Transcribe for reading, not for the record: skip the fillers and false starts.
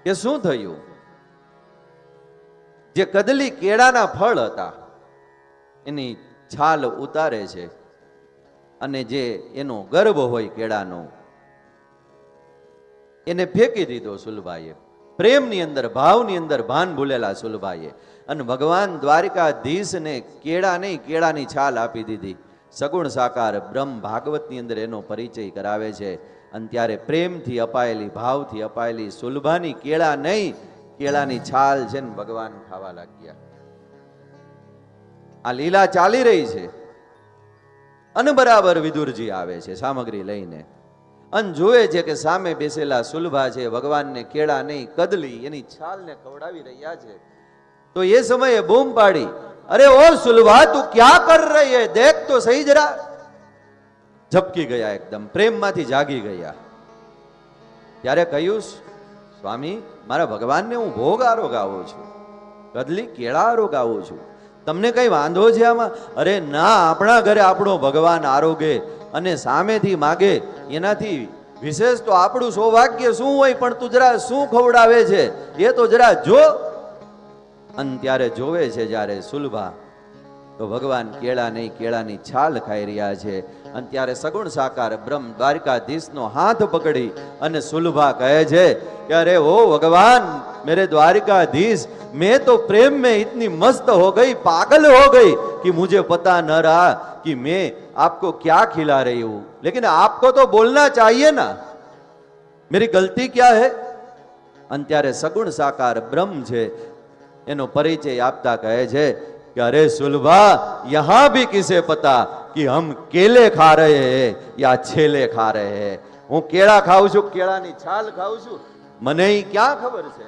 કે શું થયું? જે કદલી કેળાના ફળ હતા એની છાલ ઉતારે છે અને જે એનો ગર્ભ હોય કેળાનો એને ફેંકી દીધો સુલભાઈએ. પ્રેમની અંદર, ભાવની અંદર ભાન ભૂલેલા સુલભાઈએ. અને ભગવાન દ્વારિકાધીશને કેળા નહીં, કેળાની છાલ આપી દીધી. સગુણ સાકાર બ્રહ્મ ભાગવતની અંદર એનો પરિચય કરાવે છે. અને ત્યારે પ્રેમથી અપાયેલી, ભાવથી અપાયેલી સુલભાની કેળા નહીં, કેળાની છાલ છે ને ભગવાન ખાવા લાગ્યા. આ લીલા ચાલી રહી છે અને બરાબર વિદુરજી આવે છે સામગ્રી લઈને અને જોવે છે કે સામે બેસેલા સુલભા છે ભગવાનને કેળા નહીં, કદલી એની છાલને ખવડાવી રહ્યા છે. તો એ સમયે બૂમ પાડી, અરે ઓ સુલભા, તું ક્યાં કર રહી હે, દેખ તો સહી જરા. ઝપકી ગયા, એકદમ પ્રેમમાંથી જાગી ગયા. ત્યારે કહ્યું, સ્વામી, મારા ભગવાનને હું ભોગ આરોગ આવું છું, કદલી કેળા આરોગ આવું છું, તમને કઈ વાંધો છે આમાં? અરે ના, આપણા ઘરે આપણો ભગવાન આરોગે અને સામેથી માગે એનાથી વિશેષ તો આપણું સૌભાગ્ય શું હોય? પણ તું જરા શું ખવડાવે છે એ તો જરા જો. અને ત્યારે જોવે છે જ્યારે સુલભા, તો ભગવાન કેળા નહીં, કેળાની છાલ ખાઈ રહ્યા છે. અને ત્યારે સગુણ સાકાર બ્રહ્મ દ્વારિકાધીશનો હાથ પકડી અને સુલભા કહે છે કે અરે ઓ ભગવાન, मेरे द्वारिकाधीश, मैं तो प्रेम में इतनी मस्त हो गई, पागल हो गई कि मुझे पता न रहा कि मैं आपको क्या खिला रही हूं. लेकिन आपको तो बोलना चाहिए ना, मेरी गलती क्या है? અને ત્યારે સગુણ સાકાર બ્રહ્મ છે એનો પરિચય આપતા કહે છે कि अरे सुलभा, यहां भी किसे पता कि हम केले खा रहे हैं या छेले खा रहे हैं. હું કેળા ખાઉં છું, કેળાની છાલ ખાઉં છું, મને ક્યાં ખબર છે?